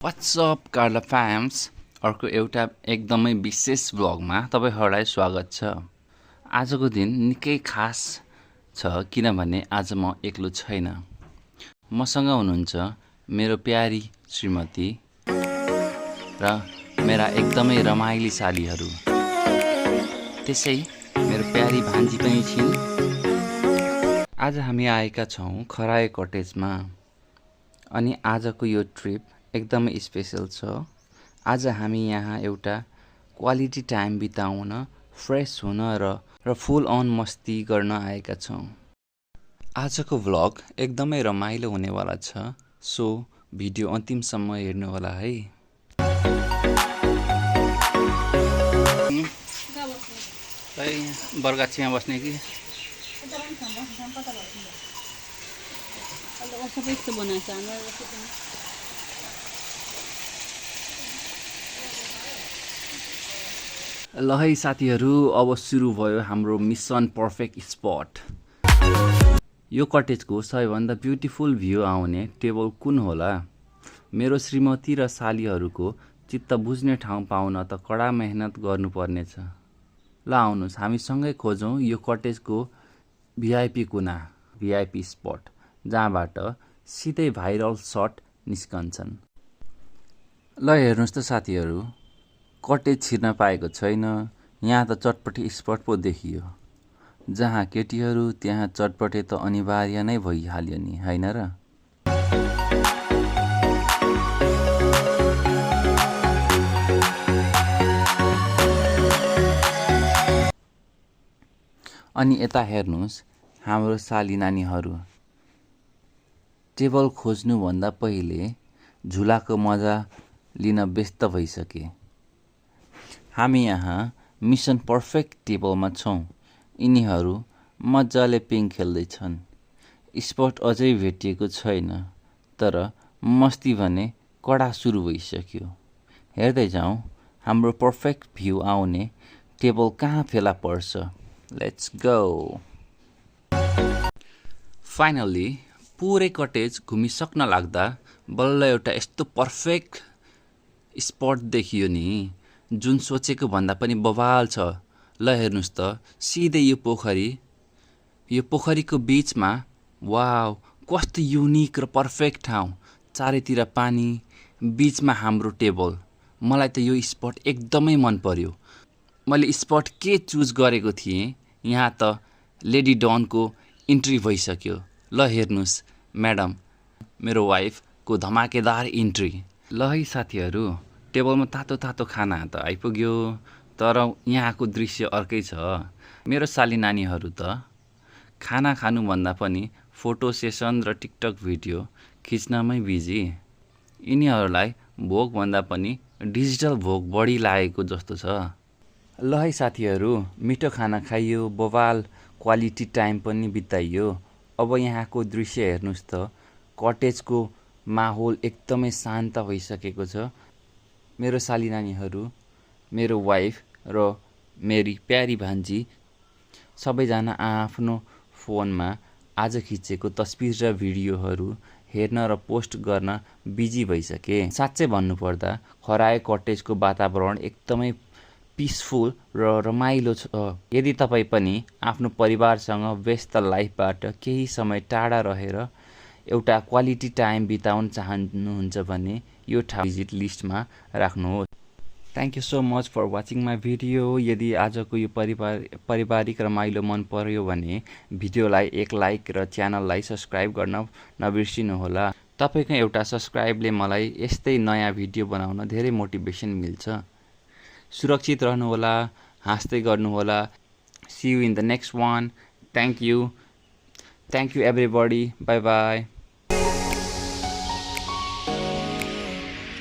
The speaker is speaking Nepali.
What's up Carla fams? अर्को एउटा एकदमै विशेष ब्लगमा तपाईहरुलाई स्वागत छ। आजको दिन निकै खास छ किनभने आज म एक्लो छैन। मसँग हुनुहुन्छ मेरो प्यारी श्रीमती र मेरा एकदमै रमाइली सालीहरु। त्यसै मेरो प्यारी भान्जी पनि छिन्। आज हामी आएका छौं खराए कटेजमा। अनि आजको यो ट्रिप एकदमै स्पेशल छ। आज हामी यहाँ एउटा क्वालिटी टाइम बिताउन, फ्रेश हुन र फुल अन मस्ती गर्न आएका छौं। आजको भ्लग एकदमै रमाइलो हुनेवाला छ। सो भिडियो अन्तिमसम्म हेर्नु होला है। बरगाछीमा बस्ने कि ल है साथीहरु, अब सुरु भयो हाम्रो मिशन पर्फेक्ट स्पट। यो कटेजको सबैभन्दा ब्युटिफुल भ्यू आउने टेबल कुन होला? मेरो श्रीमती र सालीहरुको चित्त बुझ्ने ठाउँ पाउन त कडा मेहनत गर्नुपर्नेछ। ल आउनुस् हामी सँगै खोजौं यो कटेजको भिआइपी कुना, भिआइपी स्पट जहाँबाट सिधै भाइरल शट निस्कन्छन्। ल हेर्नुस् त साथीहरु, कटेज छिर्न पाएको छैन। यहाँ त चटपटी स्पट पो देखियो। जहाँ केटीहरु त्यहाँ चटपटे त अनिवार्य नै भइहाल्यो नि, हैन र? अनि यता हेर्नुस् हाम्रो साली नानीहरु टेबल खोज्नु भन्दा पहिले झुलाको मजा लिन व्यस्त भइसके। हामी यहाँ मिशन पर्फेक्ट टेबलमा छौं। यिनीहरु मज्जाले पिङ खेल्दै छन्। स्पट अझै भेटिएको छैन, तर मस्ती भने कडा सुरु भइसक्यो। हेर्दै जाउँ हाम्रो पर्फेक्ट भ्यू आउने टेबल कहाँ फेला पर्छ। Let's go. फाइनली पुरै कटेज घुमिसक्न लाग्दा बल्ल एउटा यस्तो पर्फेक्ट स्पट देखियो नि, जुन सोचेको भन्दा पनि बवाल छ। ल हेर्नुस् त सिधै यो पोखरीको बीचमा, वाउ कस्तो युनिक र पर्फेक्ट ठाउँ। चारैतिर पानी, बीचमा हाम्रो टेबल। मलाई त यो स्पट एकदमै मन पर्यो। मैले स्पट के चुज गरेको थिएँ, यहाँ त लेडी डनको इन्ट्री भइसक्यो। ल हेर्नुस् म्याडम, मेरो वाइफ को धमाकेदार इन्ट्री। ल है साथीहरु, टेबलमा तातो तातो खाना त आइपुग्यो, तर यहाँको दृश्य अर्कै छ। मेरो साली नानीहरु त खाना खानु भन्दा पनि फोटो सेसन र टिकटक भिडियो खिच्नमै बिजी। यिनीहरुलाई भोग भन्दा पनि डिजिटल भोग बढी लागेको जस्तो छ। ल है साथीहरु, मिठो खाना खाइयो, बवाल क्वालिटी टाइम पनि बिताइयो। अब यहाँको दृश्य हेर्नुस् त, कटेजको माहौल एकदमै शान्त भइसकेको छ। मेरो साली नानीहरु, मेरो वाइफ र मेरी प्यारी भान्जी सबैजना आफ्नो फोनमा आज खिचेको तस्बिर र भिडियोहरु हेर्न र पोस्ट गर्न बिजी भइसके। साच्चै भन्नुपर्दा खराए कटेजको वातावरण एकदमै पिसफुल र रमाइलो छ। यदि तपाई पनि आफ्नो परिवारसँग व्यस्त लाइफबाट केही समय टाढा रहेर एउटा क्वालिटी टाइम बिताउन चाहनुहुन्छ भने यो ठाउँ भिजिट लिस्टमा राख्नुहोस्। Thank you so much for watching my video. यदि आजको यो पारिवारिक रमाइलो मन पर्यो भने भिडियोलाई एक लाइक र च्यानललाई सब्स्क्राइब गर्न नबिर्सिनुहोला। तपाईको एउटा सब्स्क्राइबले मलाई यस्तै नयाँ भिडियो बनाउन धेरै मोटिभेसन मिल्छ। सुरक्षित रहनुहोला, हाँस्दै गर्नुहोला। See you in the next one. Thank you everybody. Bye bye.